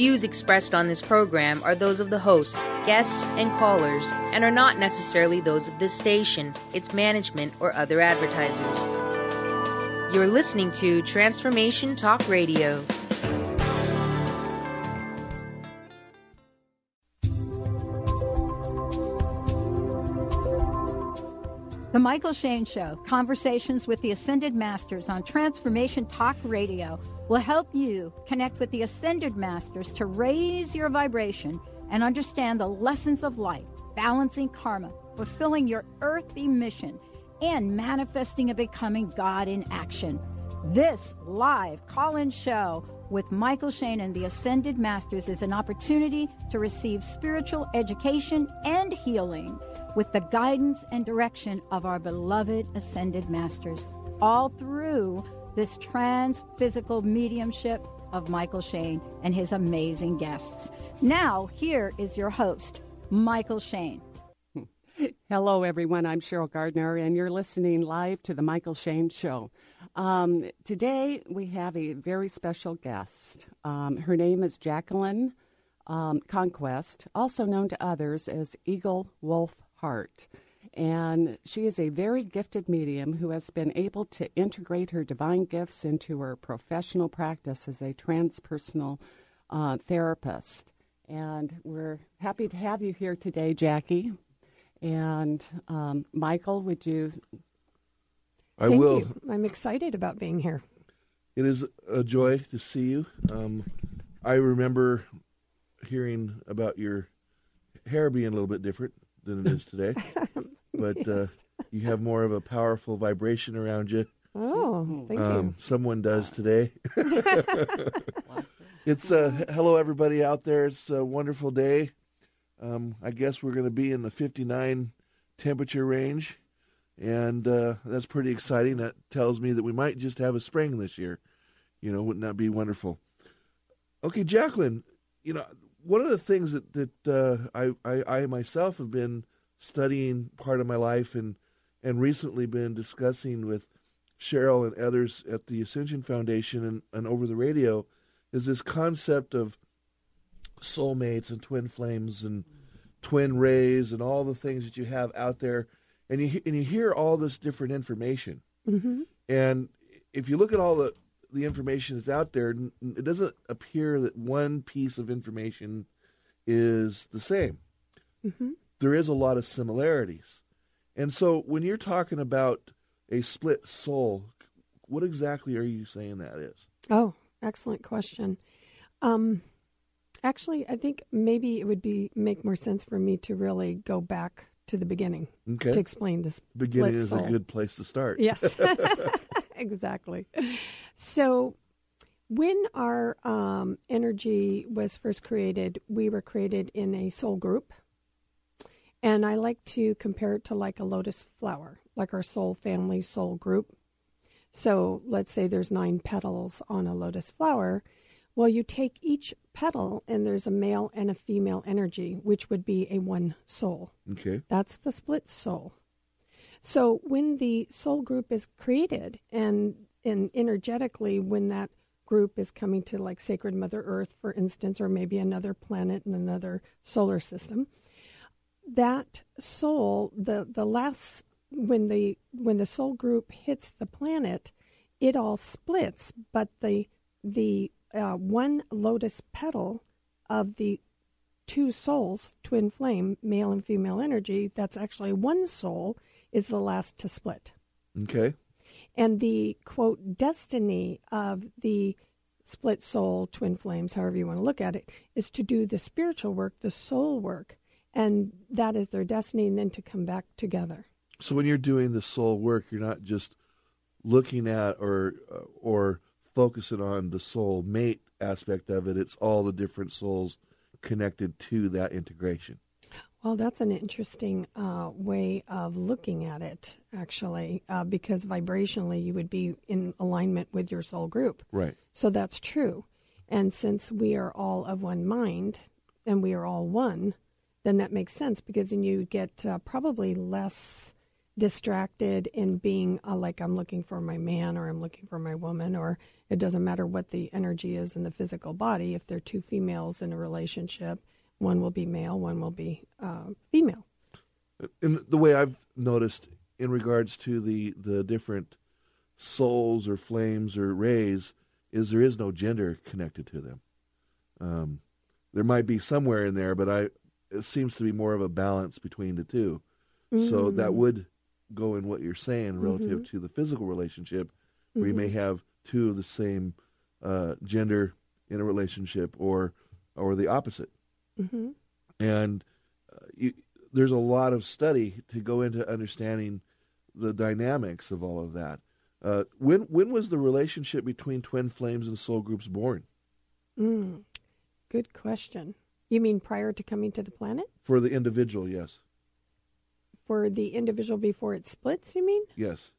views expressed on this program are those of the hosts, guests, and callers, and are not necessarily those of this station, its management, or other advertisers. You're listening to Transformation Talk Radio. The Mychael Shane Show, conversations with the Ascended Masters on Transformation Talk Radio, will help you connect with the Ascended Masters to raise your vibration and understand the lessons of life, balancing karma, fulfilling your earthly mission, and manifesting and becoming God in action. This live call-in show with Mychael Shane and the Ascended Masters is an opportunity to receive spiritual education and healing with the guidance and direction of our beloved Ascended Masters, all through this trans-physical mediumship of Mychael Shane and his amazing guests. Now, here is your host, Mychael Shane. Hello, everyone. I'm Cheryl Gardner, and you're listening live to the Mychael Shane Show. Today, we have a very special guest. Her name is Jacqueline Conquest, also known to others as Eagle Wolf Heart. And she is a very gifted medium who has been able to integrate her divine gifts into her professional practice as a transpersonal therapist. And we're happy to have you here today, Jackie. And Mychael, would you? Thank you. I'm excited about being here. It is a joy to see you. I remember hearing about your hair being a little bit different than it is today. But Yes. You have more of a powerful vibration around you. Oh, thank you. Someone does today. It's hello, everybody out there. It's a wonderful day. I guess we're going to be in the 59 temperature range, and that's pretty exciting. That tells me that we might just have a spring this year. You know, wouldn't that be wonderful? Okay, Jacqueline, you know, one of the things that I myself have been studying part of my life and recently been discussing with Cheryl and others at the Ascension Foundation and over the radio is this concept of soulmates and twin flames and twin rays and all the things that you have out there. And you hear all this different information. Mm-hmm. And if you look at all the information that's out there, it doesn't appear that one piece of information is the same. Mm-hmm. There is a lot of similarities. And so when you're talking about a split soul, what exactly are you saying that is? Oh, excellent question. Actually, I think maybe it would make more sense for me to really go back to the beginning to explain this. Beginning is soul. a good place to start. Yes, exactly. So when our energy was first created, we were created in a soul group. And I like to compare it to like a lotus flower, like our soul family, soul group. So let's say there's 9 petals on a lotus flower. Well, you take each petal, and there's a male and a female energy, which would be a one soul. Okay. That's the split soul. So when the soul group is created, and energetically, when that group is coming to like Sacred Mother Earth, for instance, or maybe another planet in another solar system, that soul, the last, when the soul group hits the planet, it all splits, but the one lotus petal of the 2 souls, twin flame, male and female energy, that's actually one soul, is the last to split. Okay. And the, quote, destiny of the split soul, twin flames, however you want to look at it, is to do the spiritual work, the soul work, and that is their destiny, and then to come back together. So when you're doing the soul work, you're not just looking at or focusing on the soul mate aspect of it. It's all the different souls connected to that integration. Well, that's an interesting way of looking at it, actually, because vibrationally you would be in alignment with your soul group. Right. So that's true. And since we are all of one mind and we are all one, then that makes sense, because then you get probably less distracted in being like I'm looking for my man or I'm looking for my woman, or it doesn't matter what the energy is in the physical body. If there are two females in a relationship, one will be male, one will be female. And the way I've noticed in regards to the different souls or flames or rays is there is no gender connected to them. There might be somewhere in there, but it seems to be more of a balance between the two. Mm-hmm. So that would go in what you're saying relative mm-hmm. to the physical relationship, where mm-hmm. you may have two of the same gender in a relationship, or the opposite. Mm-hmm. And there's a lot of study to go into understanding the dynamics of all of that. When was the relationship between twin flames and soul groups born? Good question. You mean prior to coming to the planet? For the individual, yes. For the individual before it splits, you mean? Yes.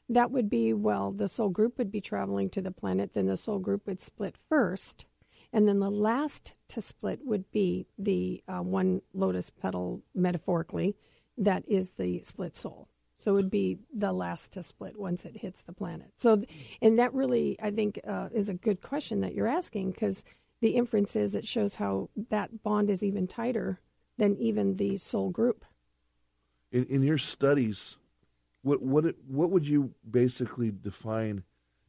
That would be, the soul group would be traveling to the planet, then the soul group would split first, and then the last to split would be the one lotus petal, metaphorically, that is the split soul. So it would be the last to split once it hits the planet. So, and that really, I think, is a good question that you're asking, because the inference is it shows how that bond is even tighter than even the soul group. In your studies, what would you basically define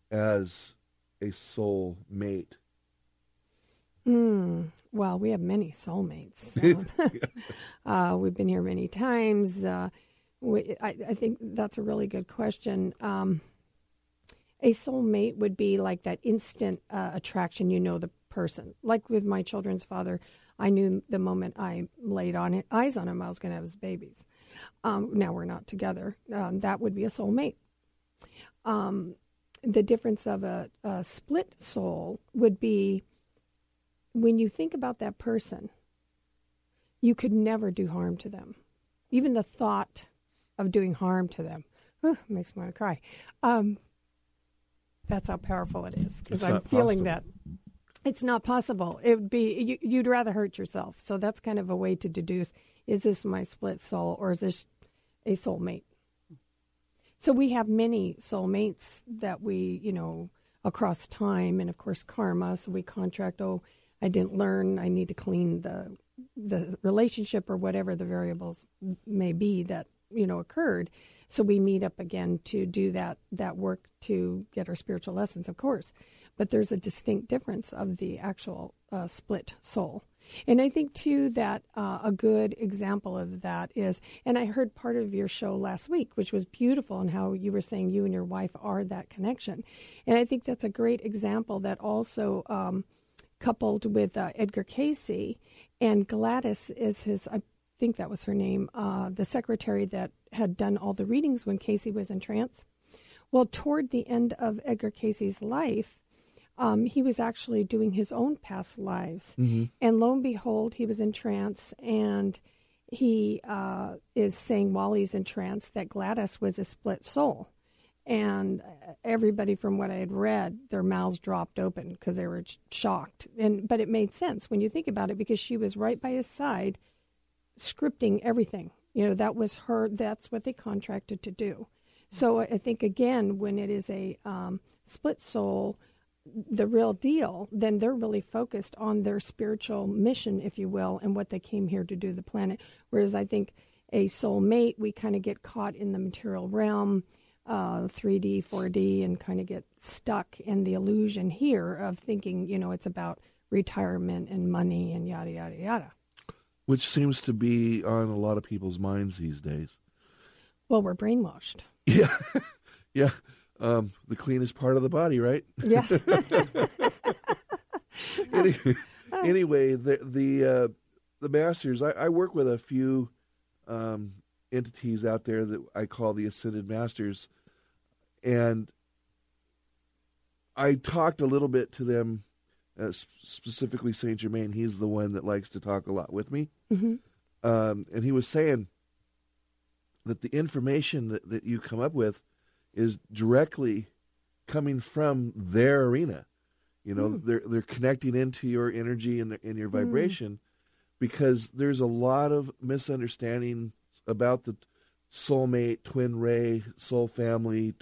as a soul mate? Well, we have many soulmates. We've been here many times. I think that's a really good question. A soulmate would be like that instant attraction, the person. Like with my children's father, I knew the moment I laid eyes on him, I was going to have his babies. Now we're not together. That would be a soulmate. The difference of a split soul would be when you think about that person, you could never do harm to them. Even the thought of doing harm to them makes me want to cry. That's how powerful it is, because I'm feeling that. It's not possible. It would be you'd rather hurt yourself. So that's kind of a way to deduce: is this my split soul, or is this a soulmate? So we have many soulmates that we, across time, and of course karma. So we contract. Oh, I didn't learn. I need to clean the relationship, or whatever the variables may be that occurred. So we meet up again to do that work to get our spiritual lessons, of course. But there's a distinct difference of the actual split soul. And I think, too, that a good example of that is, and I heard part of your show last week, which was beautiful, and how you were saying you and your wife are that connection. And I think that's a great example that also coupled with Edgar Cayce, and Gladys is his, I think that was her name, the secretary that had done all the readings when Cayce was in trance. Well, toward the end of Edgar Cayce's life, he was actually doing his own past lives. Mm-hmm. And lo and behold, he was in trance, and he is saying while he's in trance that Gladys was a split soul. And everybody, from what I had read, their mouths dropped open because they were shocked. But it made sense when you think about it, because she was right by his side, scripting everything. That was her. That's what they contracted to do. So I think, again, when it is a split soul, the real deal, then they're really focused on their spiritual mission, if you will, and what they came here to do the planet. Whereas I think a soulmate, we kind of get caught in the material realm, 3D, 4D, and kind of get stuck in the illusion here of thinking, it's about retirement and money and yada, yada, yada. Which seems to be on a lot of people's minds these days. Well, we're brainwashed. Yeah. Yeah. The cleanest part of the body, right? Yes. Anyway, the masters, I work with a few entities out there that I call the Ascended Masters, and I talked a little bit to them, specifically Saint Germain. He's the one that likes to talk a lot with me. Mm-hmm. And he was saying that the information that you come up with is directly coming from their arena. They're connecting into your energy and your vibration, because there's a lot of misunderstanding about the soulmate, twin ray, soul family,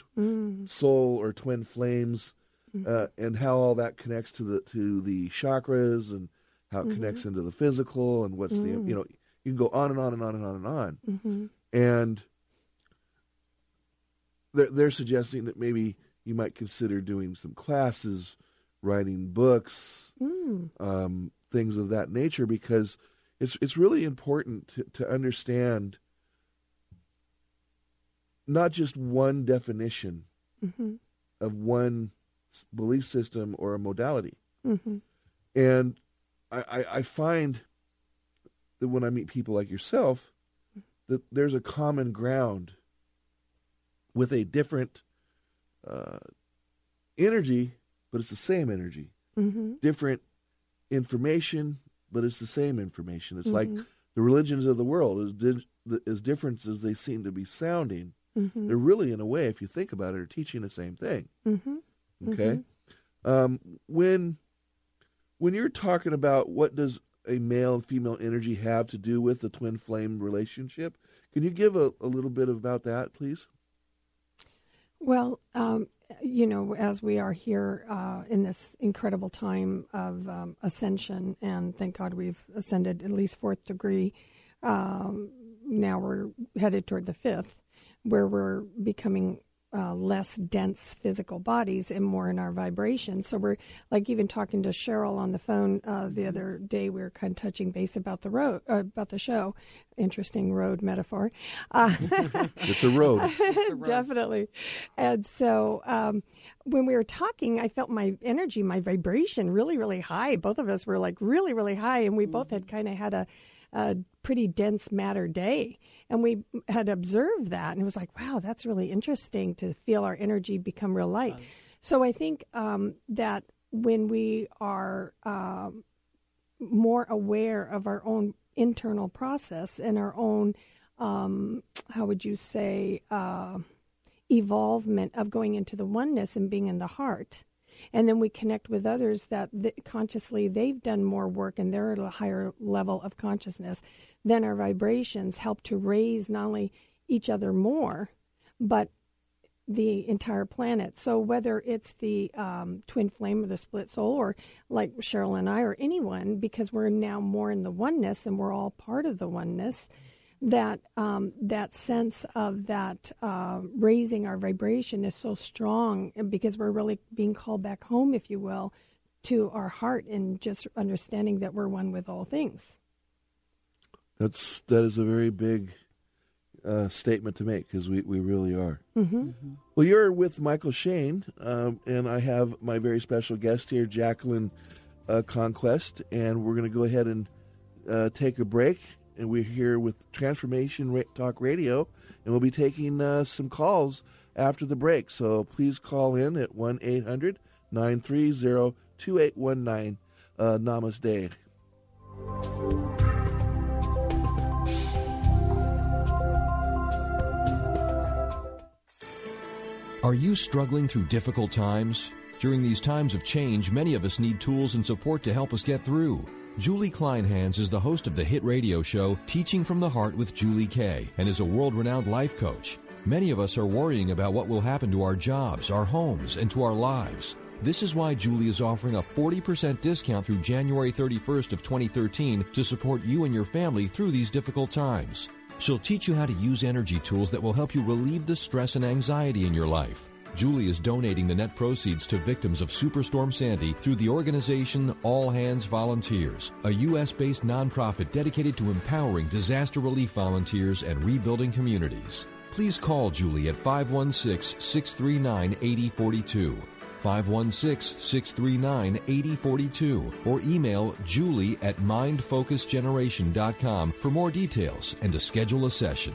soul or twin flames, and how all that connects to the chakras and how it connects into the physical and what's the, you can go on and on and on and on and on. And they're suggesting that maybe you might consider doing some classes, writing books, things of that nature, because it's really important to understand not just one definition of one belief system or a modality. And I find that when I meet people like yourself, that there's a common ground with a different energy, but it's the same energy. Different information, but it's the same information. It's like the religions of the world, as different as they seem to be sounding, they're really, in a way, if you think about it, are teaching the same thing. Okay? When you're talking about what does a male and female energy have to do with the twin flame relationship, can you give a little bit about that, please? Well, as we are here in this incredible time of ascension, and thank God we've ascended at least 4th degree, now we're headed toward the 5th, where we're becoming less dense physical bodies and more in our vibration. So we're like even talking to Cheryl on the phone the other day. We were kind of touching base about about the show. Interesting road metaphor. It's a road. It's a road. Definitely. And so when we were talking, I felt my energy, my vibration really, really high. Both of us were like really, really high, and we both had kind of had a pretty dense matter day. And we had observed that, and it was like, wow, that's really interesting to feel our energy become real light. So I think that when we are more aware of our own internal process and our own, how would you say, evolvement of going into the oneness and being in the heart, and then we connect with others that consciously they've done more work and they're at a higher level of consciousness, then our vibrations help to raise not only each other more, but the entire planet. So whether it's the twin flame or the split soul, or like Cheryl and I, or anyone, because we're now more in the oneness and we're all part of the oneness, that that sense of that raising our vibration is so strong, because we're really being called back home, if you will, to our heart, and just understanding that we're one with all things. That is a very big statement to make, because we really are. Well, you're with Mychael Shane, and I have my very special guest here, Jacqueline Conquest, and we're going to go ahead and take a break. And we're here with Transformation Talk Radio, and we'll be taking some calls after the break. So please call in at 1-800-930-2819. Namaste. Are you struggling through difficult times? During these times of change, many of us need tools and support to help us get through. Julie Kleinhans is the host of the hit radio show Teaching from the Heart with Julie Kay, and is a world-renowned life coach. Many of us are worrying about what will happen to our jobs, our homes, and to our lives. This is why Julie is offering a 40% discount through January 31st of 2013 to support you and your family through these difficult times. She'll teach you how to use energy tools that will help you relieve the stress and anxiety in your life. Julie is donating the net proceeds to victims of Superstorm Sandy through the organization All Hands Volunteers, a U.S.-based nonprofit dedicated to empowering disaster relief volunteers and rebuilding communities. Please call Julie at 516-639-8042, 516-639-8042, or email Julie at mindfocusgeneration.com for more details and to schedule a session.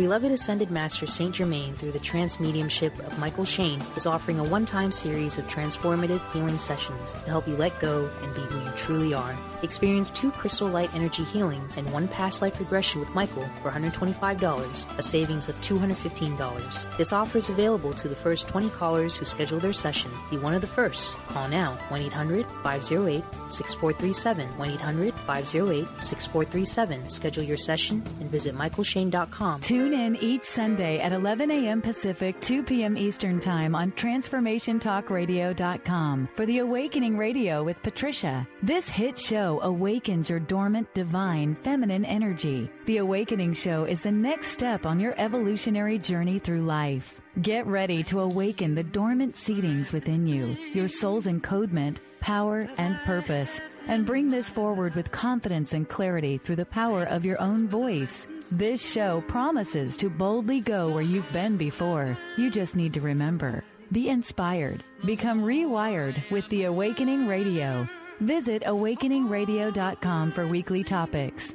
Beloved Ascended Master Saint Germain, through the trance mediumship of Mychael Shane, is offering a one-time series of transformative healing sessions to help you let go and be who you truly are. Experience 2 crystal light energy healings and 1 past life regression with Mychael for $125, a savings of $215. This offer is available to the first 20 callers who schedule their session. Be one of the first. Call now, 1-800-508-6437, 1-800-508-6437. Schedule your session and visit MychaelShane.com. Tune in each Sunday at 11 a.m. Pacific, 2 p.m. Eastern Time on TransformationTalkRadio.com for the Awakening Radio with Patricia. This hit show awakens your dormant, divine, feminine energy. The Awakening Show is the next step on your evolutionary journey through life. Get ready to awaken the dormant seedings within you, your soul's encodement, power, and purpose, and bring this forward with confidence and clarity through the power of your own voice. This show promises to boldly go where you've been before. You just need to remember. Be inspired. Become rewired with the Awakening Radio. Visit awakeningradio.com for weekly topics.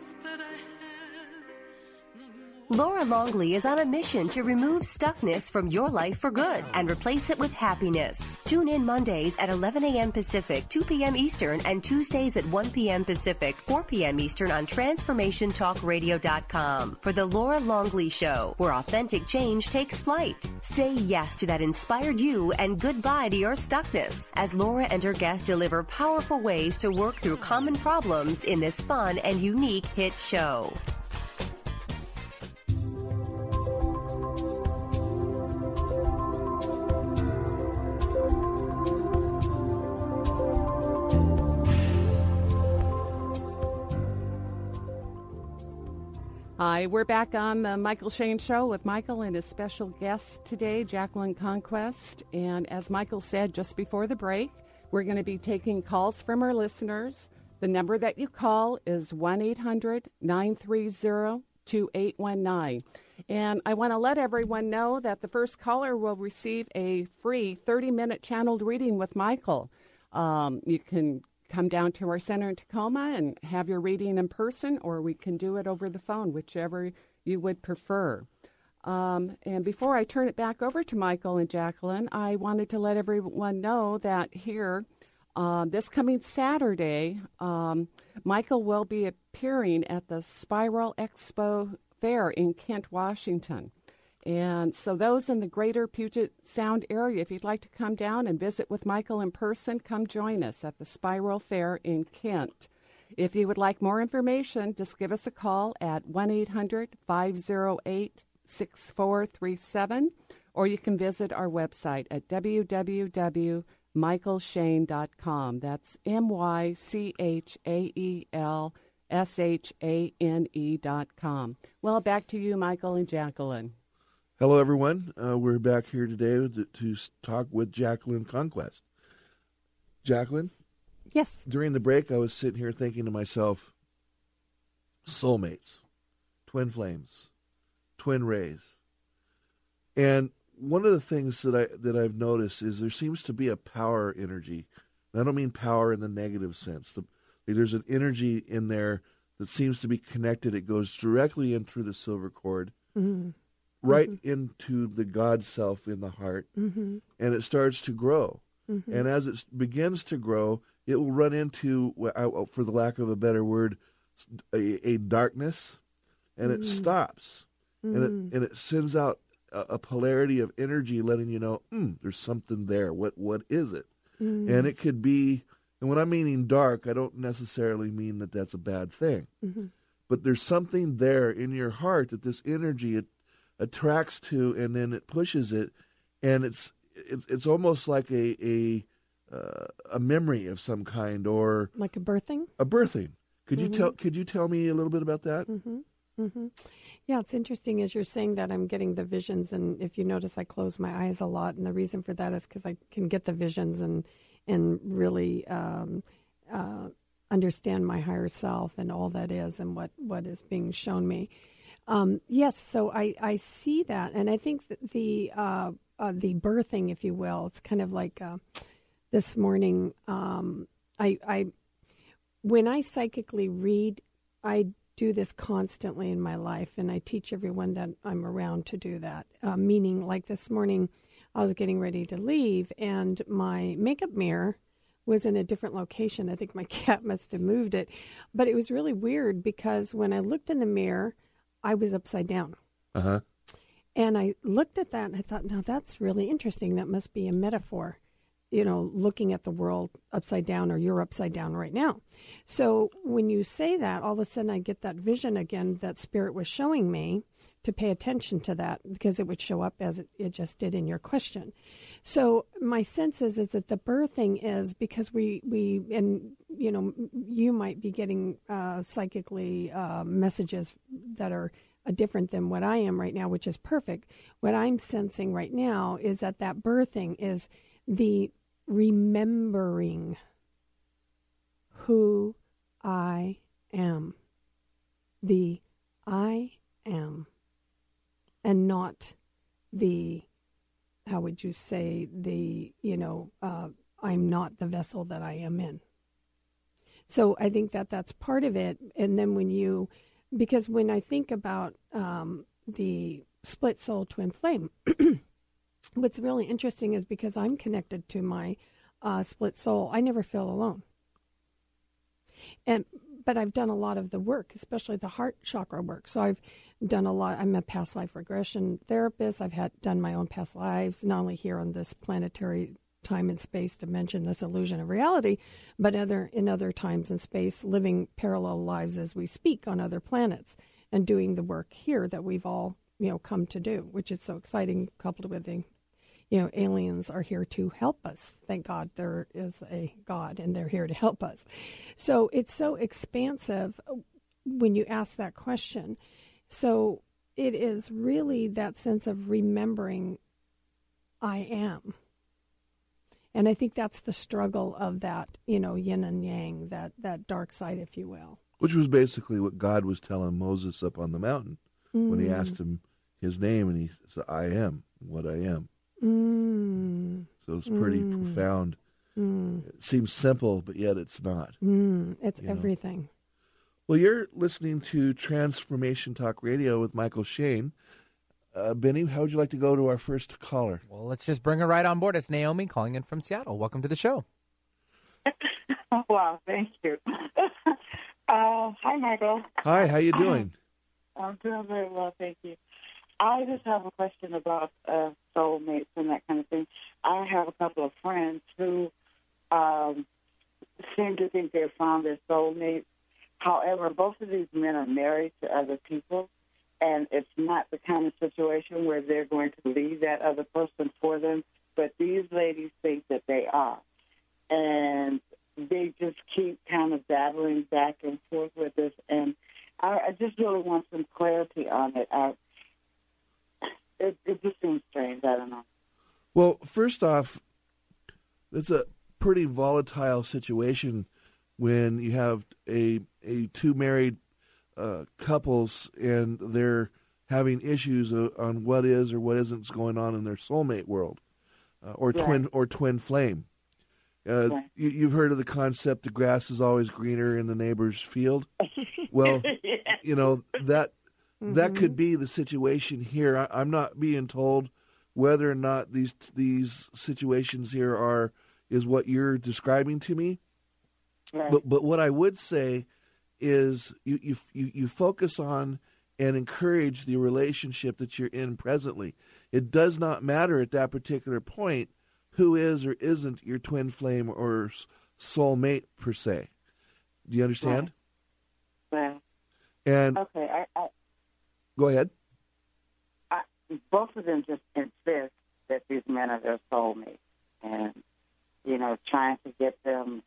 Laura Longley is on a mission to remove stuckness from your life for good and replace it with happiness. Tune in Mondays at 11 a.m. Pacific, 2 p.m. Eastern, and Tuesdays at 1 p.m. Pacific, 4 p.m. Eastern on TransformationTalkRadio.com for the Laura Longley Show, where authentic change takes flight. Say yes to that inspired you and goodbye to your stuckness as Laura and her guests deliver powerful ways to work through common problems in this fun and unique hit show. Hi, we're back on the Mychael Shane Show with Mychael and his special guest today, Jacqueline Conquest. And as Mychael said just before the break, we're going to be taking calls from our listeners. The number that you call is 1-800-930-2819. And I want to let everyone know that the first caller will receive a free 30-minute channeled reading with Mychael. You can come down to our center in Tacoma and have your reading in person, or we can do it over the phone, whichever you would prefer. And before I turn it back over to Mychael and Jacqueline, I wanted to let everyone know that here, this coming Saturday, Mychael will be appearing at the Spiral Expo Fair in Kent, Washington. And so those in the greater Puget Sound area, if you'd like to come down and visit with Mychael in person, come join us at the Spiral Fair in Kent. If you would like more information, just give us a call at 1-800-508-6437, or you can visit our website at www.mychaelshane.com. That's MychaelShane.com. Well, back to you, Mychael and Jacqueline. Hello, everyone. We're back here today to talk with Jacqueline Conquest. Jacqueline? Yes. During the break, I was sitting here thinking to myself, soulmates, twin flames, twin rays. And one of the things that I've noticed is there seems to be a power energy. And I don't mean power in the negative sense. There's an energy in there that seems to be connected. It goes directly in through the silver cord. Mm-hmm. Right into the God self in the heart, and it starts to grow. And as it begins to grow, it will run into, for the lack of a better word, a darkness, and it stops, and it sends out a polarity of energy, letting you know, there's something there. What is it? And it could be, and when I'm meaning dark, I don't necessarily mean that that's a bad thing, but there's something there in your heart that this energy attracts to, and then it pushes it, and it's almost like a memory of some kind, or like a birthing. Could you tell me a little bit about that? Yeah, it's interesting as you're saying that. I'm getting the visions, and if you notice, I close my eyes a lot, and the reason for that is because I can get the visions and really understand my higher self and all that is, and what is being shown me. Yes, so I see that, and I think that the birthing, if you will, it's kind of like this morning. When I psychically read, I do this constantly in my life, and I teach everyone that I'm around to do that. Meaning, like this morning, I was getting ready to leave, and my makeup mirror was in a different location. I think my cat must have moved it. But it was really weird because when I looked in the mirror, I was upside down. Uh-huh. And I looked at that and I thought, now that's really interesting. That must be a metaphor, looking at the world upside down, or you're upside down right now. So when you say that, all of a sudden I get that vision again that Spirit was showing me to pay attention to that, because it would show up as it just did in your question. So my sense is that the birthing is because we you might be getting psychically messages that are different than what I am right now, which is perfect. What I'm sensing right now is that birthing is the remembering who I am, the I am, and not the, how would you say, I'm not the vessel that I am in. So I think that's part of it. And then because when I think about the split soul twin flame, what's really interesting is because I'm connected to my split soul, I never feel alone. But I've done a lot of the work, especially the heart chakra work. So I've done a lot. I'm a past life regression therapist. I've done my own past lives, not only here on this planetary time and space dimension, this illusion of reality, but in other times and space, living parallel lives as we speak on other planets and doing the work here that we've all, come to do, which is so exciting, coupled with the, aliens are here to help us. Thank God there is a God and they're here to help us. So it's so expansive when you ask that question. So it is really that sense of remembering I am. And I think that's the struggle of that, yin and yang, that dark side, if you will. Which was basically what God was telling Moses up on the mountain when he asked him his name, and he said, I am what I am. So it's pretty profound. It seems simple, but yet it's not. It's everything. Well, you're listening to Transformation Talk Radio with Mychael Shane. Benny, how would you like to go to our first caller? Well, let's just bring her right on board. It's Naomi calling in from Seattle. Welcome to the show. Wow, thank you. Hi, Michael. Hi, how you doing? I'm doing very well, thank you. I just have a question about soulmates and that kind of thing. I have a couple of friends who seem to think they've found their soulmates. However, both of these men are married to other people, and it's not the kind of situation where they're going to leave that other person for them, but these ladies think that they are. And they just keep kind of battling back and forth with this, and I just really want some clarity on it. It just seems strange. I don't know. Well, first off, it's a pretty volatile situation when you have a two married couples and they're having issues on what is or what isn't going on in their soulmate world, or twin flame. You've heard of the concept: the grass is always greener in the neighbor's field. Well, that could be the situation here. I'm not being told whether or not these situations here is what you're describing to me. Right. But what I would say is you focus on and encourage the relationship that you're in presently. It does not matter at that particular point who is or isn't your twin flame or soulmate per se. Do you understand? Right. And okay, go ahead. Both of them just insist that these men are their soulmates, and trying to get them.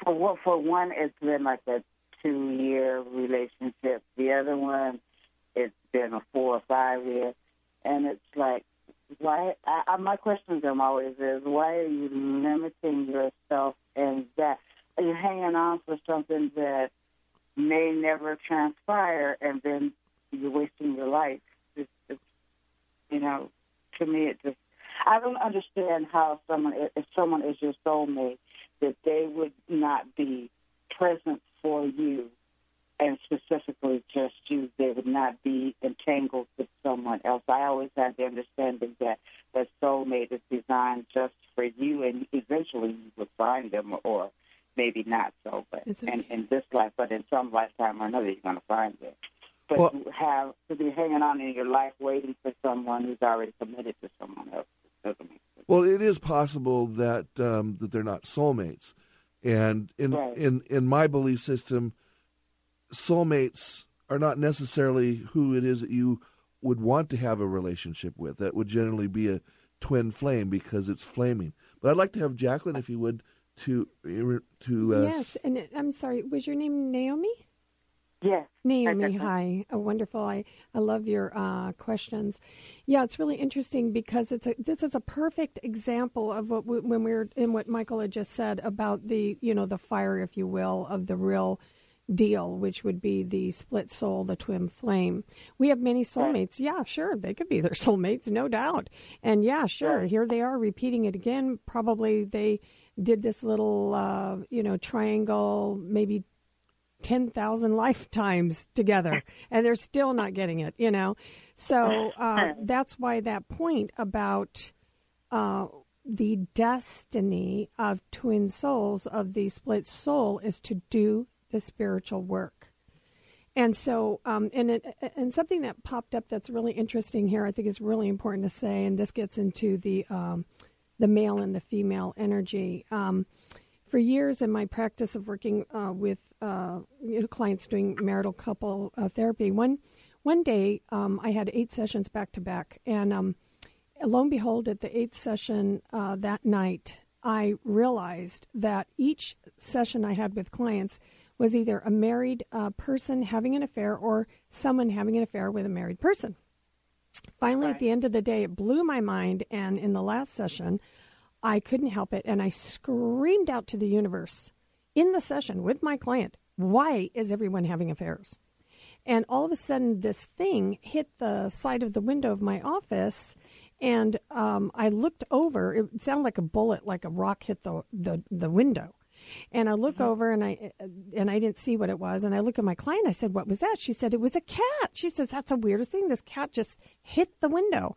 For one, it's been like a 2-year relationship. The other one, it's been a 4 or 5 year, and it's like, why? My question to them always is, why are you limiting yourself in that? Are you hanging on for something that may never transpire, and then you're wasting your life? To me, I don't understand how if someone is your soulmate, that they would not be present for you and specifically just you, they would not be entangled with someone else. I always had the understanding that soulmate is designed just for you, and eventually you would find them, or maybe not so, but in this life, but in some lifetime or another, you're going to find them. But you have to be hanging on in your life waiting for someone who's already committed to someone else. It doesn't make sense. Well, it is possible that that they're not soulmates. And in my belief system, soulmates are not necessarily who it is that you would want to have a relationship with. That would generally be a twin flame because it's flaming. But I'd like to have Jacqueline, if you would, to yes. And I'm sorry, was your name Naomi? Yes. Naomi, hi. Wonderful. I love your questions. Yeah, it's really interesting because this is a perfect example of when we were in what Mychael had just said about the fire, if you will, of the real deal, which would be the split soul, the twin flame. We have many soulmates. Yeah, sure, they could be their soulmates, no doubt. And yeah, sure, here they are repeating it again. Probably they did this little, triangle, maybe 10,000 lifetimes together, and they're still not getting it, So that's why that point about the destiny of twin souls, of the split soul, is to do the spiritual work. And so, and something that popped up that's really interesting here, I think is really important to say, and this gets into the male and the female energy. For years in my practice of working with clients doing marital couple therapy, one day I had 8 sessions back to back, and lo and behold, at the 8th session that night, I realized that each session I had with clients was either a married person having an affair or someone having an affair with a married person. Finally, at the end of the day, it blew my mind, and in the last session, I couldn't help it, and I screamed out to the universe in the session with my client, why is everyone having affairs? And all of a sudden, this thing hit the side of the window of my office, and I looked over. It sounded like a bullet, like a rock hit the window. And I look over, and I didn't see what it was. And I look at my client. I said, "What was that?" She said, "It was a cat." She says, "That's the weirdest thing. This cat just hit the window."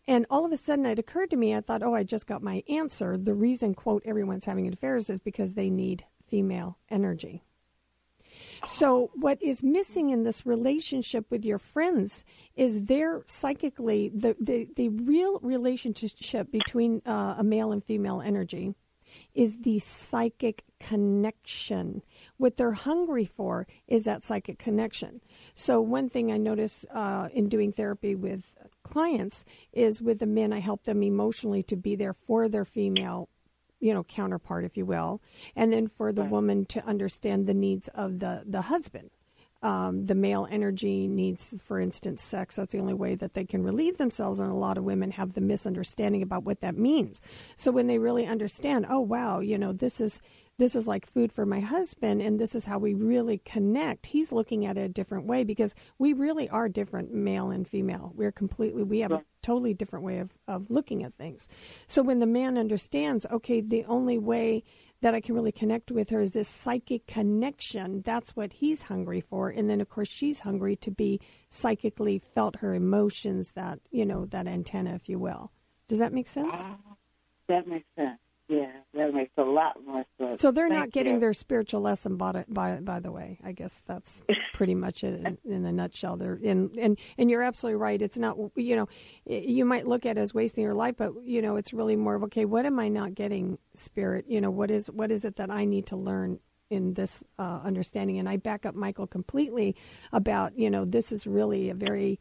And all of a sudden, it occurred to me, I thought, I just got my answer. The reason, quote, everyone's having affairs is because they need female energy. So what is missing in this relationship with your friends is they're psychically, the real relationship between a male and female energy is the psychic connection. What they're hungry for is that psychic connection. So one thing I notice in doing therapy with clients is with the men, I help them emotionally to be there for their female, counterpart, if you will, and then for the woman to understand the needs of the husband. The male energy needs, for instance, sex. That's the only way that they can relieve themselves, and a lot of women have the misunderstanding about what that means. So when they really understand, this is like food for my husband, and this is how we really connect, he's looking at it a different way, because we really are different, male and female. We have a totally different way of looking at things. So when the man understands, okay, the only way that I can really connect with her is this psychic connection, that's what he's hungry for. And then, of course, she's hungry to be psychically felt, her emotions, that antenna, if you will. Does that make sense? That makes sense. Yeah, that makes a lot more sense. So they're not getting their spiritual lesson, by the way. I guess that's pretty much it in a nutshell. And you're absolutely right. It's not, you might look at it as wasting your life, but, it's really more of, okay, what am I not getting, Spirit? What is it that I need to learn in this understanding? And I back up Mychael completely about, this is really a very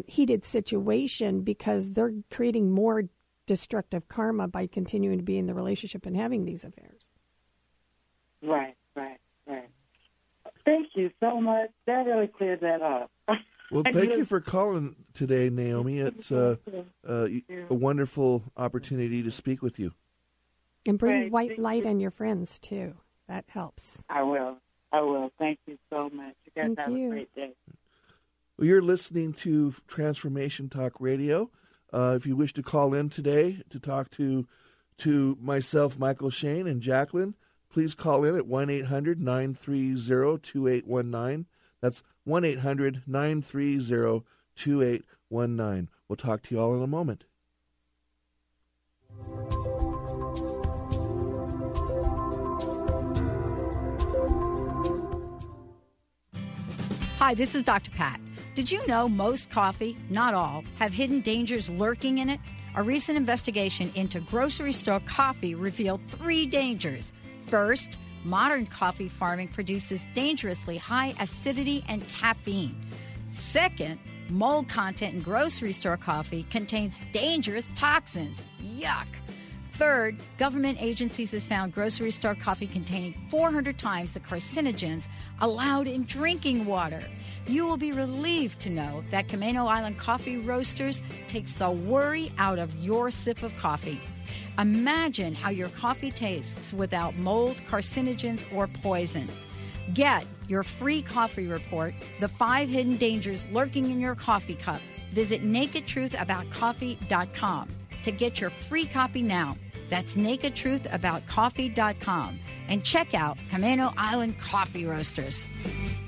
heated situation, because they're creating more destructive karma by continuing to be in the relationship and having these affairs. Right. Thank you so much. That really cleared that up. Well, thank you for calling today, Naomi. It's a wonderful opportunity to speak with you. And bring white light on your friends, too. That helps. I will. Thank you so much. You guys have a great day. Well, you're listening to Transformation Talk Radio. If you wish to call in today to talk to myself, Mychael Shane, and Jacqueline, please call in at 1-800-930-2819. That's 1-800-930-2819. We'll talk to you all in a moment. Hi, this is Dr. Pat. Did you know most coffee, not all, have hidden dangers lurking in it? A recent investigation into grocery store coffee revealed 3 dangers. First, modern coffee farming produces dangerously high acidity and caffeine. Second, mold content in grocery store coffee contains dangerous toxins. Yuck! Third, government agencies have found grocery store coffee containing 400 times the carcinogens allowed in drinking water. You will be relieved to know that Camano Island Coffee Roasters takes the worry out of your sip of coffee. Imagine how your coffee tastes without mold, carcinogens, or poison. Get your free coffee report, The 5 Hidden Dangers Lurking in Your Coffee Cup. Visit nakedtruthaboutcoffee.com to get your free copy now. That's nakedtruthaboutcoffee.com. And check out Camano Island Coffee Roasters.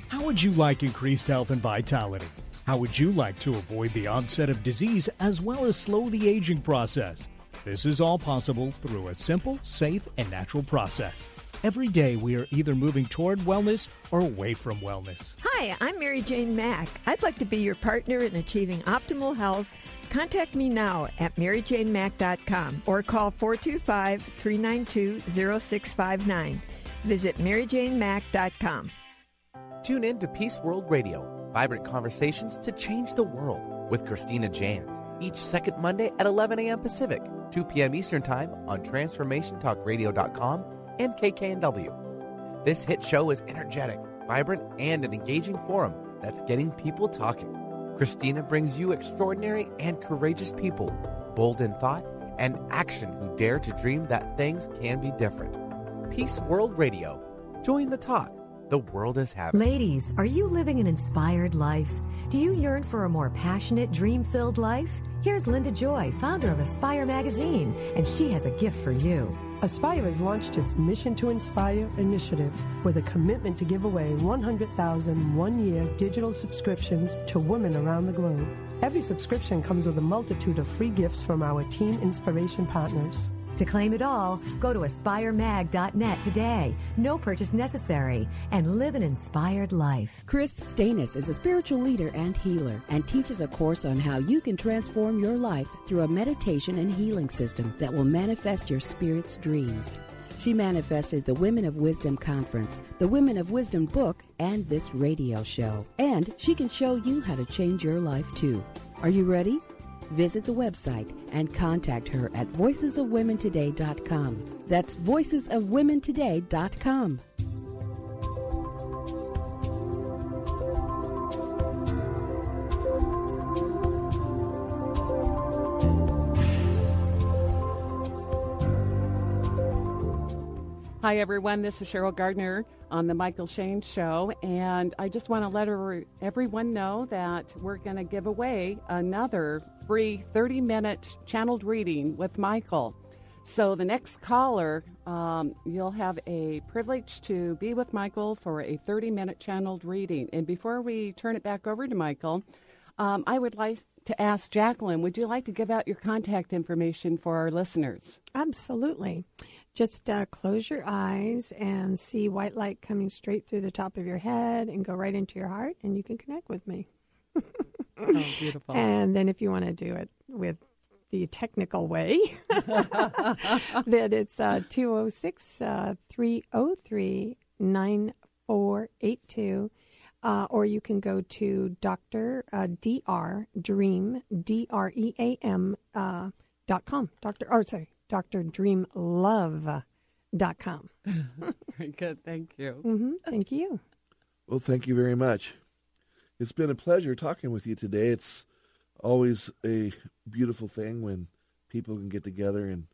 How would you like increased health and vitality? How would you like to avoid the onset of disease as well as slow the aging process? This is all possible through a simple, safe, and natural process. Every day we are either moving toward wellness or away from wellness. Hi, I'm Mary Jane Mack. I'd like to be your partner in achieving optimal health. Contact me now at maryjanemack.com or call 425-392-0659. Visit maryjanemack.com. Tune in to Peace World Radio, vibrant conversations to change the world with Christina Jans, each second Monday at 11 a.m. Pacific, 2 p.m. Eastern Time on TransformationTalkRadio.com and KKNW. This hit show is energetic, vibrant, and an engaging forum that's getting people talking. Christina brings you extraordinary and courageous people, bold in thought and action who dare to dream that things can be different. Peace World Radio. Join the talk. The world is having. Ladies, are you living an inspired life? Do you yearn for a more passionate, dream-filled life? Here's Linda Joy, founder of Aspire Magazine, and she has a gift for you. Aspire has launched its Mission to Inspire initiative with a commitment to give away 100,000 one-year digital subscriptions to women around the globe. Every subscription comes with a multitude of free gifts from our team inspiration partners. To claim it all, go to aspiremag.net today. No purchase necessary. And live an inspired life. Chris Stanis is a spiritual leader and healer and teaches a course on how you can transform your life through a meditation and healing system that will manifest your spirit's dreams. She manifested the Women of Wisdom Conference, the Women of Wisdom book, and this radio show. And she can show you how to change your life too. Are you ready? Visit the website and contact her at voicesofwomentoday.com. That's voicesofwomentoday.com. Hi, everyone. This is Cheryl Gardner on the Mychael Shane Show, and I just want to let everyone know that we're going to give away another free 30-minute channeled reading with Mychael. So the next caller, you'll have a privilege to be with Mychael for a 30-minute channeled reading. And before we turn it back over to Mychael, I would like to ask Jacqueline, would you like to give out your contact information for our listeners? Absolutely. Just close your eyes and see white light coming straight through the top of your head and go right into your heart, and you can connect with me. Oh, beautiful. And then if you want to do it with the technical way, then it's 206-303-9482. Or you can go to Dr. Dream, DREAM.com. DrDreamLove.com. Very good. Thank you. Mm-hmm. Thank you. Well, thank you very much. It's been a pleasure talking with you today. It's always a beautiful thing when people can get together and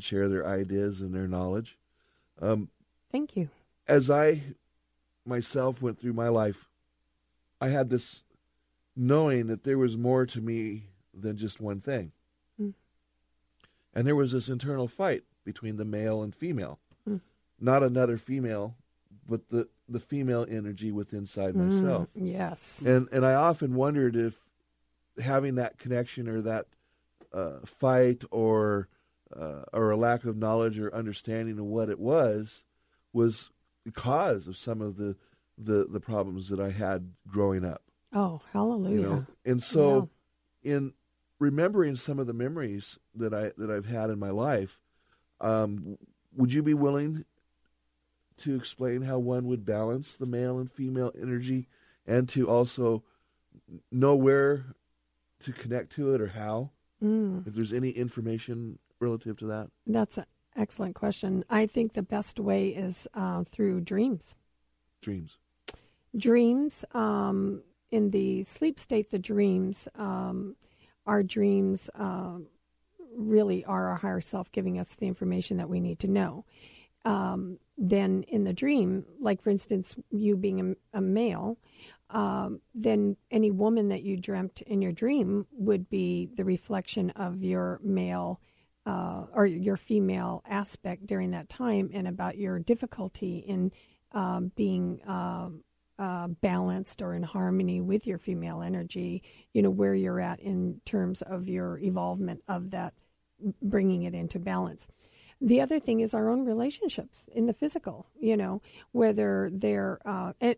share their ideas and their knowledge. Thank you. As I myself went through my life, I had this knowing that there was more to me than just one thing. And there was this internal fight between the male and female. not another female, but the female energy within inside myself. Yes. And I often wondered if having that connection or that fight or a lack of knowledge or understanding of what it was the cause of some of the problems that I had growing up. Oh, hallelujah. You know? And so in remembering some of the memories that I've had in my life, would you be willing to explain how one would balance the male and female energy and to also know where to connect to it or how? If there's any information relative to that? That's an excellent question. I think the best way is through dreams. Dreams. In the sleep state, our dreams really are our higher self giving us the information that we need to know. Then in the dream, like for instance, you being a male, then any woman that you dreamt in your dream would be the reflection of your male or your female aspect during that time, and about your difficulty in being balanced or in harmony with your female energy, where you're at in terms of your evolvement of that, bringing it into balance. The other thing is our own relationships in the physical, whether they're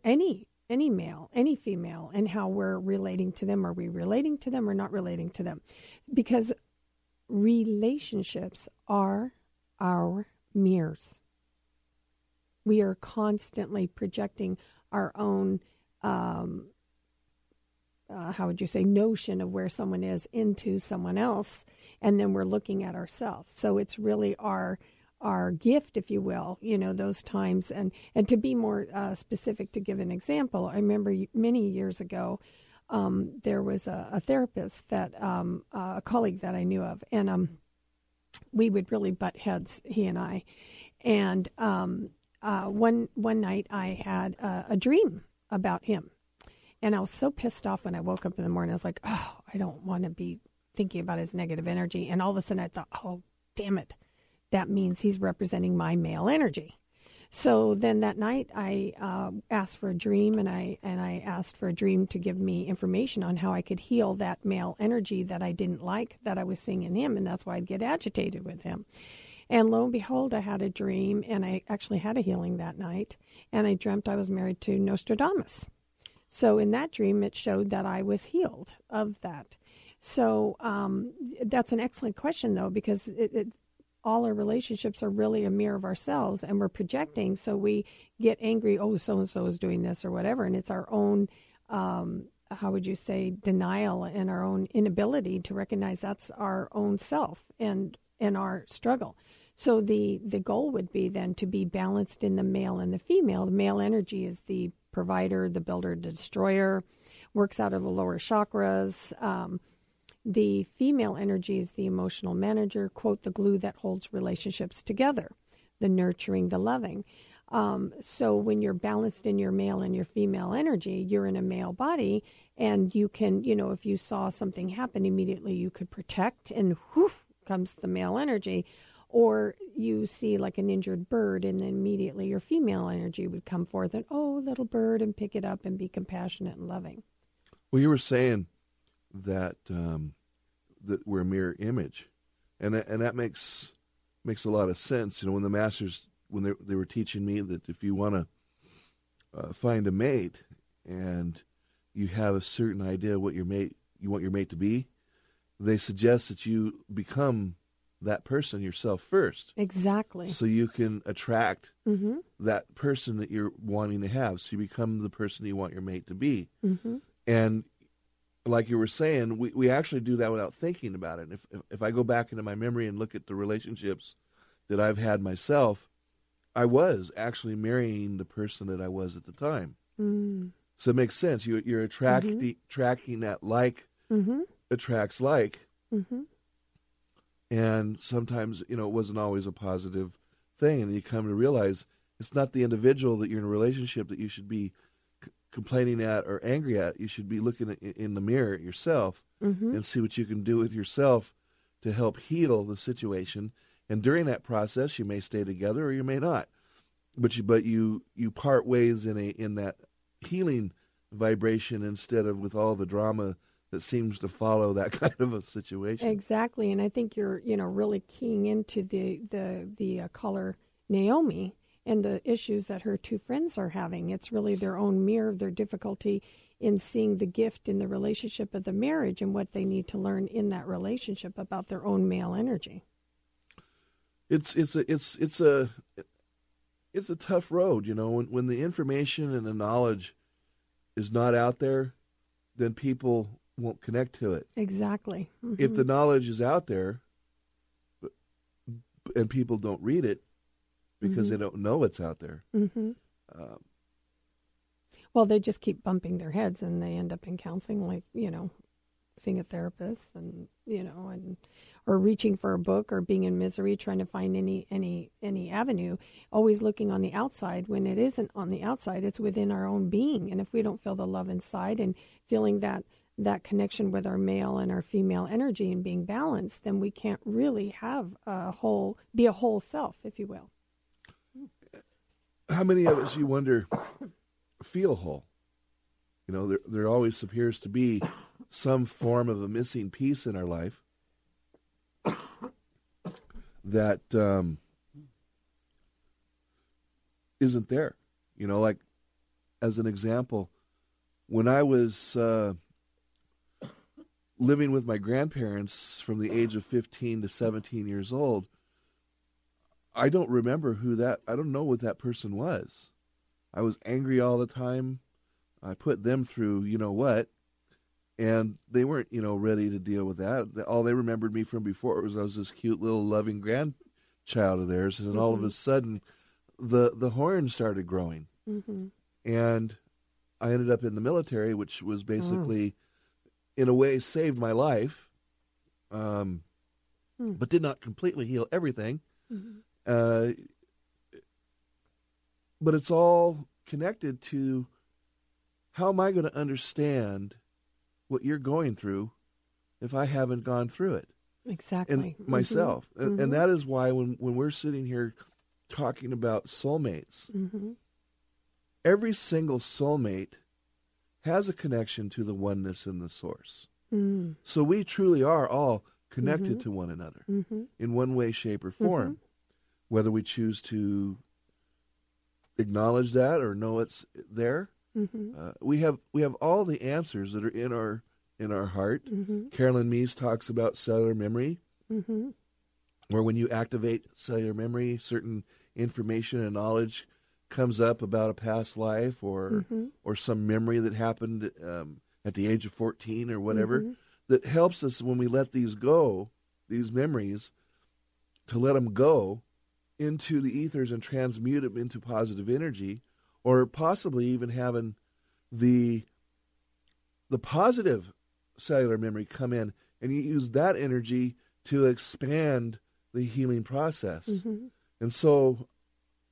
any male, any female, and how we're relating to them. Are we relating to them or not relating to them? Because relationships are our mirrors. We are constantly projecting our own, notion of where someone is into someone else, and then we're looking at ourselves. So it's really our gift, if you will, those times. And to be more specific, to give an example, I remember many years ago, there was a therapist that a colleague that I knew of, and we would really butt heads, he and I. And one night I had a dream about him, and I was so pissed off when I woke up in the morning. I was like, oh, I don't want to be thinking about his negative energy. And all of a sudden I thought, oh, damn it, that means he's representing my male energy. So then that night I asked for a dream, and I asked for a dream to give me information on how I could heal that male energy that I didn't like, that I was seeing in him, and that's why I'd get agitated with him. And lo and behold, I had a dream, and I actually had a healing that night, and I dreamt I was married to Nostradamus. So in that dream, it showed that I was healed of that. So that's an excellent question, though, because all our relationships are really a mirror of ourselves, and we're projecting. So we get angry, oh, so-and-so is doing this or whatever, and it's our own, denial and our own inability to recognize that's our own self and our struggle. So the goal would be then to be balanced in the male and the female. The male energy is the provider, the builder, the destroyer, works out of the lower chakras. The female energy is the emotional manager, quote, the glue that holds relationships together, the nurturing, the loving. So when you're balanced in your male and your female energy, you're in a male body, and you can, if you saw something happen, immediately you could protect, and whew, comes the male energy. Or you see like an injured bird, and then immediately your female energy would come forth and, oh, little bird, and pick it up and be compassionate and loving. Well, you were saying that that we're a mirror image, and that makes a lot of sense. When the masters, when they were teaching me that if you want to find a mate and you have a certain idea what you want your mate to be, they suggest that you become that person yourself first. Exactly. So you can attract that person that you're wanting to have. So you become the person you want your mate to be. Mm-hmm. And like you were saying, we actually do that without thinking about it. If I go back into my memory and look at the relationships that I've had myself, I was actually marrying the person that I was at the time. Mm. So it makes sense. You're attracting that like attracts like. Mm-hmm. And sometimes, it wasn't always a positive thing. And you come to realize it's not the individual that you're in a relationship that you should be complaining at or angry at. You should be looking in the mirror at yourself and see what you can do with yourself to help heal the situation. And during that process, you may stay together or you may not. but you part ways in that healing vibration instead of with all the drama that seems to follow that kind of a situation. Exactly, and I think you're really keying into the caller Naomi and the issues that her two friends are having. It's really their own mirror of their difficulty in seeing the gift in the relationship of the marriage and what they need to learn in that relationship about their own male energy. It's a tough road, when the information and the knowledge is not out there, then people won't connect to it. Exactly. Mm-hmm. If the knowledge is out there and people don't read it because they don't know it's out there. Mm-hmm. Well, they just keep bumping their heads and they end up in counseling, like, seeing a therapist and or reaching for a book or being in misery, trying to find any avenue, always looking on the outside when it isn't on the outside, it's within our own being. And if we don't feel the love inside and feeling that connection with our male and our female energy and being balanced, then we can't really have be a whole self, if you will. How many of us, you wonder, feel whole? There always appears to be some form of a missing piece in our life that isn't there. Like, as an example, when I was living with my grandparents from the age of 15 to 17 years old, I don't remember I don't know what that person was. I was angry all the time. I put them through, what, and they weren't, ready to deal with that. All they remembered me from before was I was this cute little loving grandchild of theirs, and then all of a sudden, the horn started growing, and I ended up in the military, which was basically, in a way, saved my life, but did not completely heal everything. But it's all connected to how am I going to understand what you're going through if I haven't gone through it? Exactly. And myself. And that is why when we're sitting here talking about soulmates, every single soulmate has a connection to the oneness in the source. So we truly are all connected to one another in one way, shape, or form. Whether we choose to acknowledge that or know it's there, we have all the answers that are in our heart. Carolyn Meese talks about cellular memory, where when you activate cellular memory, certain information and knowledge comes up about a past life or some memory that happened at the age of 14 or whatever, that helps us when we let these go, these memories, to let them go into the ethers and transmute them into positive energy, or possibly even having the positive cellular memory come in and you use that energy to expand the healing process. And so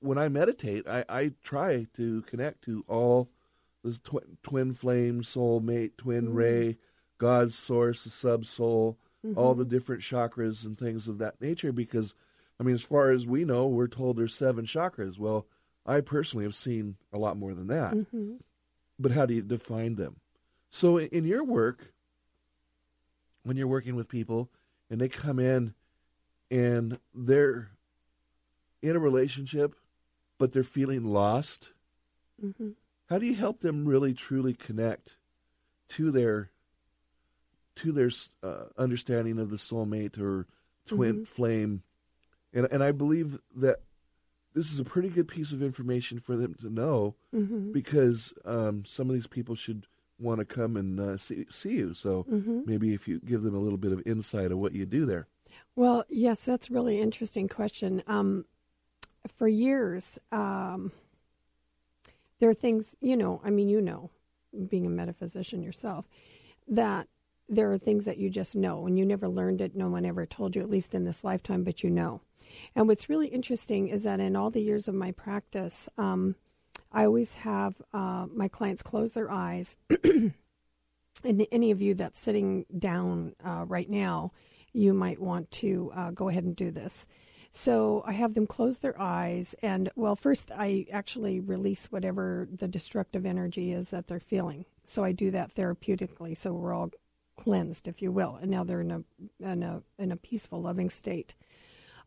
when I meditate, I try to connect to all the twin flame, soulmate, twin ray, God's source, the sub-soul, all the different chakras and things of that nature, because as far as we know, we're told there's 7 chakras. Well, I personally have seen a lot more than that. But how do you define them? So in your work, when you're working with people and they come in and they're in a relationship, but they're feeling lost, how do you help them really truly connect to their understanding of the soulmate or twin flame? And I believe that this is a pretty good piece of information for them to know, because some of these people should want to come and see you. So maybe if you give them a little bit of insight of what you do there. Well, yes, that's a really interesting question. For years, there are things, being a metaphysician yourself, that there are things that you just know, and you never learned it. No one ever told you, at least in this lifetime, but you know. And what's really interesting is that in all the years of my practice, I always have my clients close their eyes. And any of you that's sitting down right now, you might want to go ahead and do this. So I have them close their eyes, and, well, first I actually release whatever the destructive energy is that they're feeling. So I do that therapeutically, so we're all cleansed, if you will, and now they're in a peaceful, loving state.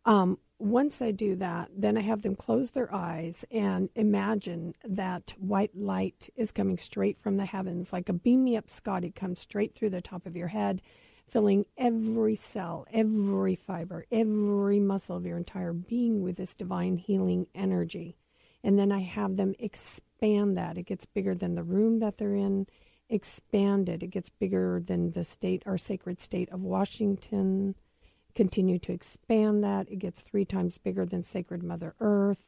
Once I do that, then I have them close their eyes and imagine that white light is coming straight from the heavens, like a beam me up Scotty comes straight through the top of your head, filling every cell, every fiber, every muscle of your entire being with this divine healing energy. And then I have them expand that. It gets bigger than the room that they're in, expand it. It gets bigger than the state, our sacred state of Washington. Continue to expand that. It gets 3 times bigger than sacred Mother Earth.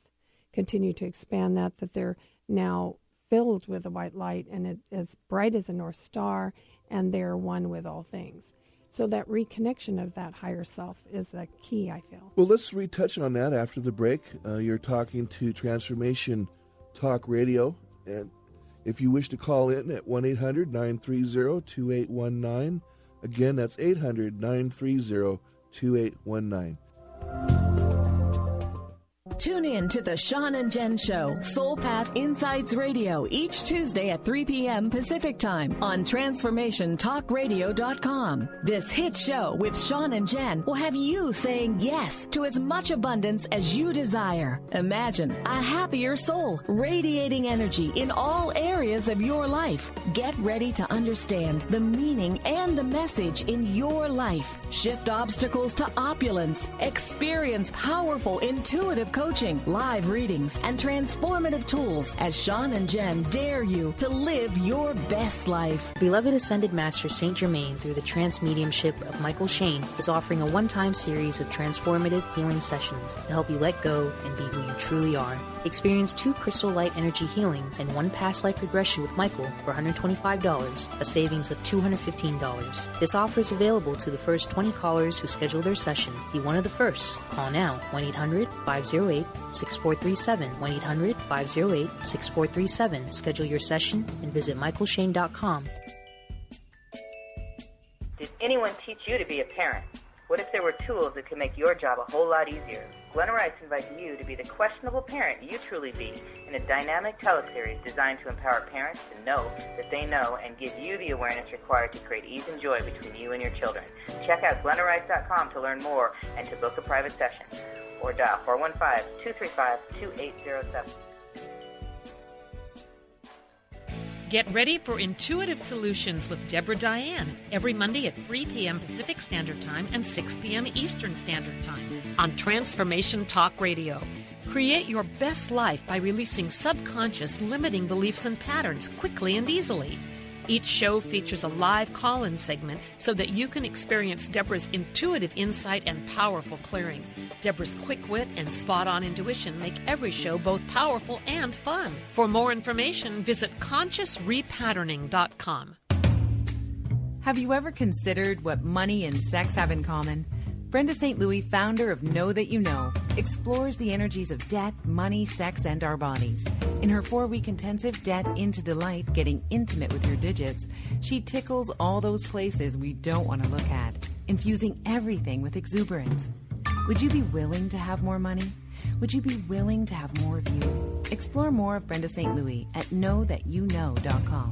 Continue to expand that they're now filled with the white light and it as bright as a North Star, and they're one with all things. So that reconnection of that higher self is the key, I feel. Well, let's retouch on that after the break. You're talking to Transformation Talk Radio. And if you wish to call in at 1-800-930-2819. Again, that's 800-930-2819. Tune in to the Sean and Jen Show, Soul Path Insights Radio, each Tuesday at 3 p.m. Pacific Time on TransformationTalkRadio.com. This hit show with Sean and Jen will have you saying yes to as much abundance as you desire. Imagine a happier soul, radiating energy in all areas of your life. Get ready to understand the meaning and the message in your life. Shift obstacles to opulence. Experience powerful, intuitive coaching, live readings, and transformative tools as Sean and Jen dare you to live your best life. Beloved Ascended Master Saint Germain, through the trance mediumship of Mychael Shane, is offering a one-time series of transformative healing sessions to help you let go and be who you truly are. Experience 2 crystal light energy healings and 1 past life regression with Mychael for $125, a savings of $215. This offer is available to the first 20 callers who schedule their session. Be one of the first. Call now, 1-800-508-6437, 1-800-508-6437. Schedule your session and visit MychaelShane.com. Did anyone teach you to be a parent? What if there were tools that could make your job a whole lot easier? Glenna Rice invites you to be the questionable parent you truly be in a dynamic teleseries designed to empower parents to know that they know and give you the awareness required to create ease and joy between you and your children. Check out GlennaRice.com to learn more and to book a private session. Or dial 415-235-2807. Get ready for Intuitive Solutions with Deborah Diane every Monday at 3 p.m. Pacific Standard Time and 6 p.m. Eastern Standard Time on Transformation Talk Radio. Create your best life by releasing subconscious limiting beliefs and patterns quickly and easily. Each show features a live call-in segment so that you can experience Deborah's intuitive insight and powerful clearing. Deborah's quick wit and spot-on intuition make every show both powerful and fun. For more information, visit ConsciousRepatterning.com. Have you ever considered what money and sex have in common? Brenda St. Louis, founder of Know That You Know, explores the energies of debt, money, sex, and our bodies. In her 4-week intensive Debt into Delight, Getting Intimate with Your Digits, she tickles all those places we don't want to look at, infusing everything with exuberance. Would you be willing to have more money? Would you be willing to have more of you? Explore more of Brenda St. Louis at knowthatyouknow.com.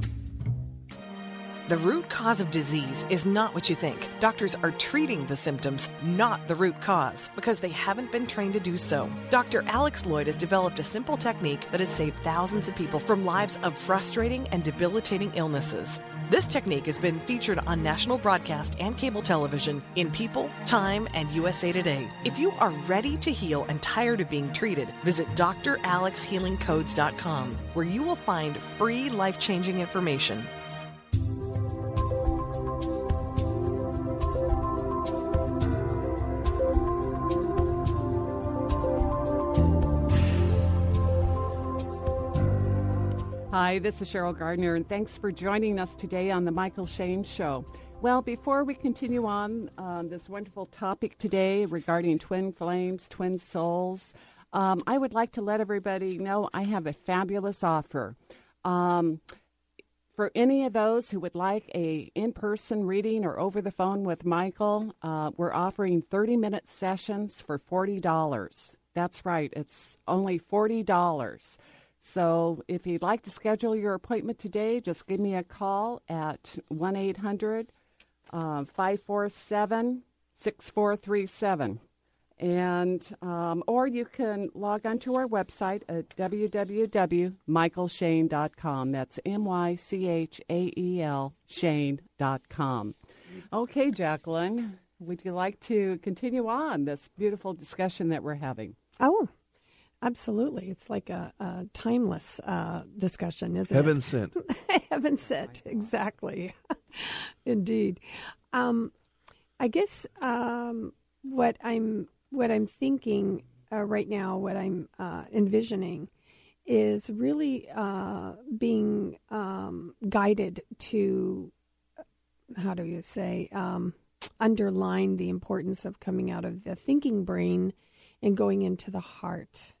The root cause of disease is not what you think. Doctors are treating the symptoms, not the root cause, because they haven't been trained to do so. Dr. Alex Lloyd has developed a simple technique that has saved thousands of people from lives of frustrating and debilitating illnesses. This technique has been featured on national broadcast and cable television in People, Time, and USA Today. If you are ready to heal and tired of being treated, visit dralexhealingcodes.com, where you will find free life-changing information. Hi, this is Cheryl Gardner, and thanks for joining us today on the Mychael Shane Show. Well, before we continue on this wonderful topic today regarding twin flames, twin souls, I would like to let everybody know I have a fabulous offer. For any of those who would like a in-person reading or over the phone with Mychael, we're offering 30-minute sessions for $40. That's right. It's only $40. So if you'd like to schedule your appointment today, just give me a call at 1-800-547-6437. And or you can log on to our website at www.mychaelshane.com. That's MYCHAEL Shane.com. Okay, Jacqueline, would you like to continue on this beautiful discussion that we're having? Oh, absolutely. It's like a timeless discussion, isn't Heaven it? sent. Heaven sent, exactly. Indeed. I guess what I'm thinking right now, what I'm envisioning, is really being guided to, how do you say, underline the importance of coming out of the thinking brain and going into the heart.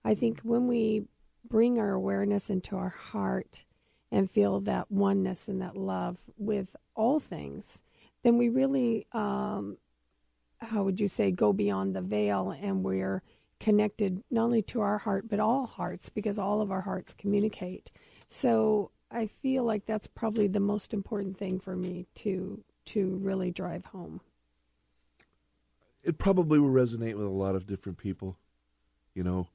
I think when we bring our awareness into our heart and feel that oneness and that love with all things, then we really, how would you say, go beyond the veil, and we're connected not only to our heart, but all hearts, because all of our hearts communicate. So I feel like that's probably the most important thing for me to really drive home. It probably will resonate with a lot of different people. You know,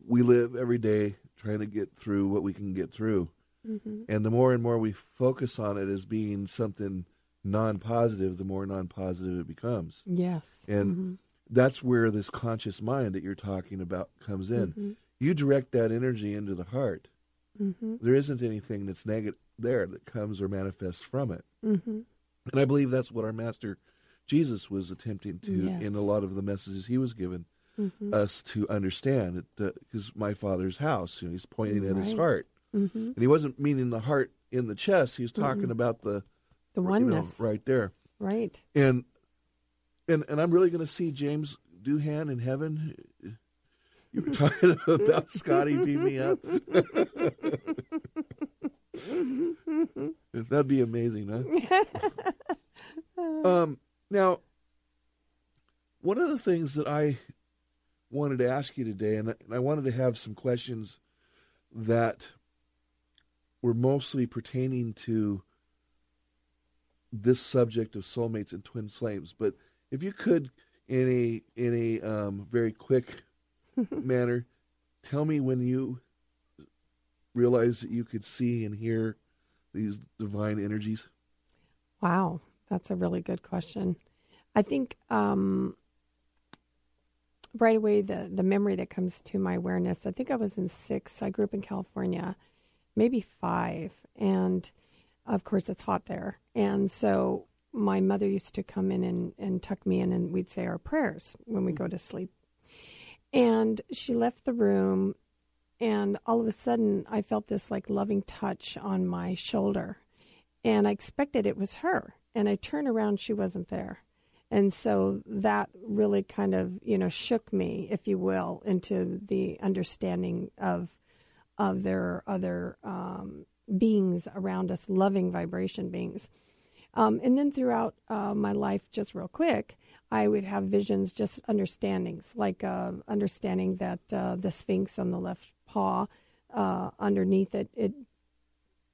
we live every day trying to get through what we can get through. Mm-hmm. And the more and more we focus on it as being something non-positive, the more non-positive it becomes. Yes. And that's where this conscious mind that you're talking about comes in. Mm-hmm. You direct that energy into the heart. Mm-hmm. There isn't anything that's negative there that comes or manifests from it. Mm-hmm. And I believe that's what our Master Jesus was attempting to, Yes. in a lot of the messages he was given, us to understand. Because my Father's house, he's pointing at his heart. Mm-hmm. And he wasn't meaning the heart in the chest. He was talking about the oneness. right there. Right. And I'm really going to see James Doohan in heaven. You were talking about Scotty beat me up. That'd be amazing, huh? Now, one of the things that I wanted to ask you today, and I wanted to have some questions that were mostly pertaining to this subject of soulmates and twin flames, but if you could, in a very quick manner, tell me when you realized that you could see and hear these divine energies. Wow, that's a really good question. I think right away the memory that comes to my awareness, I think I was in 6. I grew up in California, maybe 5, and of course it's hot there. And so my mother used to come in and tuck me in, and we'd say our prayers when we go to sleep. And she left the room, and all of a sudden I felt this like loving touch on my shoulder, and I expected it was her. And I turned around, she wasn't there. And so that really kind of, shook me, if you will, into the understanding of there are other beings around us, loving vibration beings. And then throughout my life, just real quick, I would have visions, just understandings, like understanding that the Sphinx on the left paw, underneath it, it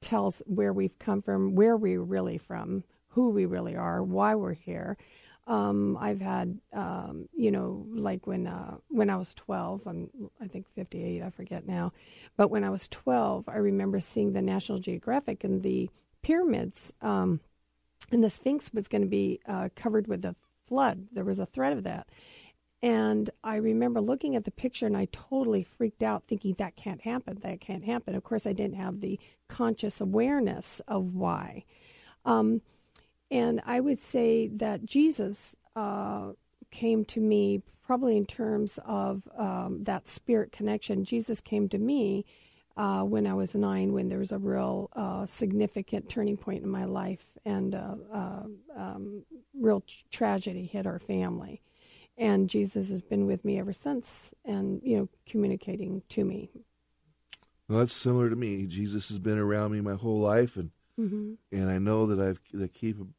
tells where we've come from, where we're really from, who we really are, why we're here. I've had, like when I was 12, I think 58, I forget now. But when I was 12, I remember seeing the National Geographic and the pyramids, and the Sphinx was going to be covered with a flood. There was a threat of that. And I remember looking at the picture, and I totally freaked out, thinking that can't happen, that can't happen. Of course, I didn't have the conscious awareness of why. And I would say that Jesus came to me probably in terms of that spirit connection. Jesus came to me when I was 9, when there was a real significant turning point in my life, and real tragedy hit our family. And Jesus has been with me ever since, and, communicating to me. Well, that's similar to me. Jesus has been around me my whole life, and and I know that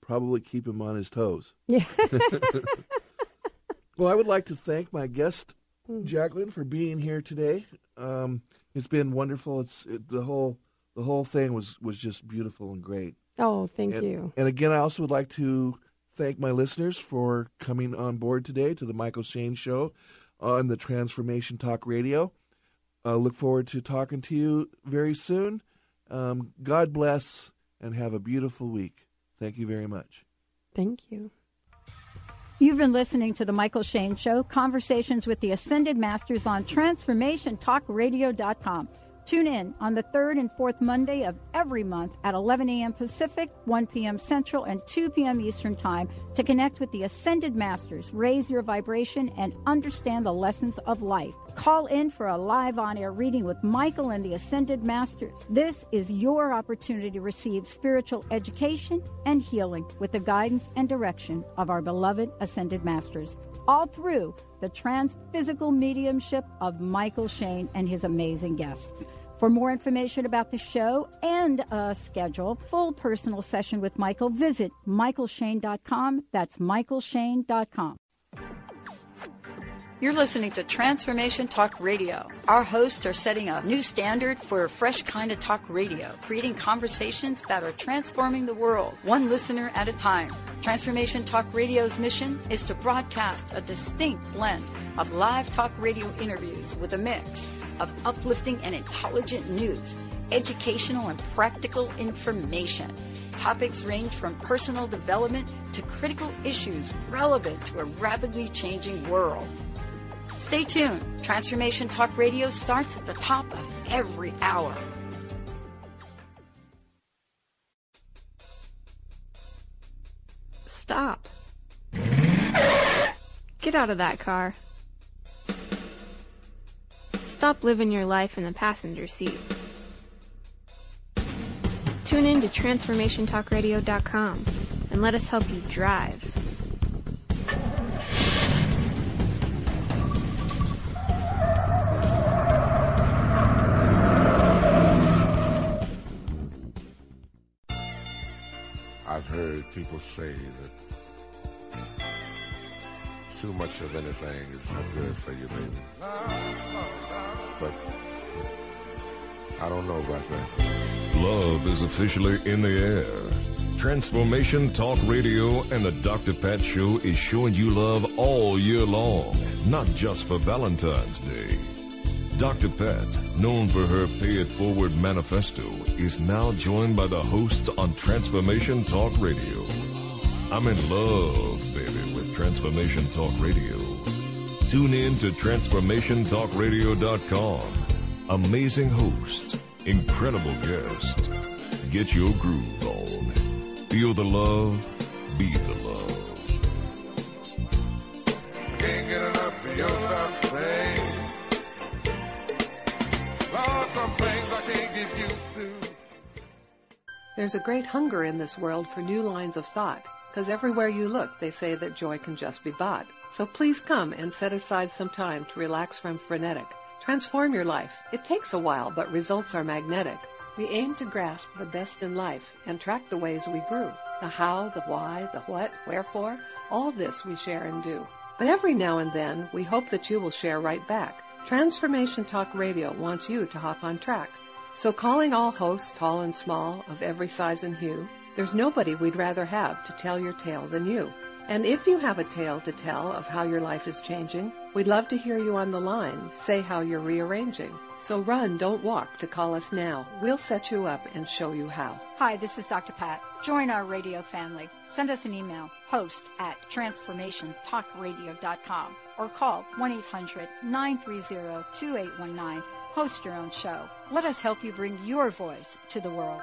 probably keep him on his toes. Yeah. Well, I would like to thank my guest, Jacqueline, for being here today. It's been wonderful. The whole thing was just beautiful and great. Oh, thank you. And again, I also would like to thank my listeners for coming on board today to the Mychael Shane Show on the Transformation Talk Radio. Look forward to talking to you very soon. God bless and have a beautiful week. Thank you very much. Thank you. You've been listening to the Mychael Shane Show, conversations with the Ascended Masters on TransformationTalkRadio.com. Tune in on the 3rd and 4th Monday of every month at 11 a.m. Pacific, 1 p.m. Central, and 2 p.m. Eastern Time to connect with the Ascended Masters, raise your vibration, and understand the lessons of life. Call in for a live on-air reading with Mychael and the Ascended Masters. This is your opportunity to receive spiritual education and healing with the guidance and direction of our beloved Ascended Masters, all through the transphysical mediumship of Mychael Shane and his amazing guests. For more information about the show and a schedule, full personal session with Mychael, visit MychaelShane.com. That's MychaelShane.com. You're listening to Transformation Talk Radio. Our hosts are setting a new standard for a fresh kind of talk radio, creating conversations that are transforming the world, one listener at a time. Transformation Talk Radio's mission is to broadcast a distinct blend of live talk radio interviews with a mix of uplifting and intelligent news, educational and practical information. Topics range from personal development to critical issues relevant to a rapidly changing world. Stay tuned. Transformation Talk Radio starts at the top of every hour. Stop. Get out of that car. Stop living your life in the passenger seat. Tune in to TransformationTalkRadio.com and let us help you drive. I've heard people say that too much of anything is not good for you, baby. But I don't know about that. Love is officially in the air. Transformation Talk Radio and the Dr. Pat Show is showing you love all year long, not just for Valentine's Day. Dr. Pat, known for her Pay It Forward manifesto, is now joined by the hosts on Transformation Talk Radio. I'm in love, baby, with Transformation Talk Radio. Tune in to TransformationTalkRadio.com. Amazing host, incredible guest. Get your groove on. Feel the love, be the love. Can't get enough of your love, babe. Lord, some things I can't get used to. There's a great hunger in this world for new lines of thought, because everywhere you look, they say that joy can just be bought. So please come and set aside some time to relax from frenetic. Transform your life. It takes a while, but results are magnetic. We aim to grasp the best in life and track the ways we grew. The how, the why, the what, wherefore, all this we share and do. But every now and then, we hope that you will share right back. Transformation Talk Radio wants you to hop on track. So calling all hosts, tall and small, of every size and hue, there's nobody we'd rather have to tell your tale than you. And if you have a tale to tell of how your life is changing, we'd love to hear you on the line say how you're rearranging. So run, don't walk to call us now. We'll set you up and show you how. Hi, this is Dr. Pat. Join our radio family. Send us an email, host@transformationtalkradio.com, or call 1-800-930-2819. Host your own show. Let us help you bring your voice to the world.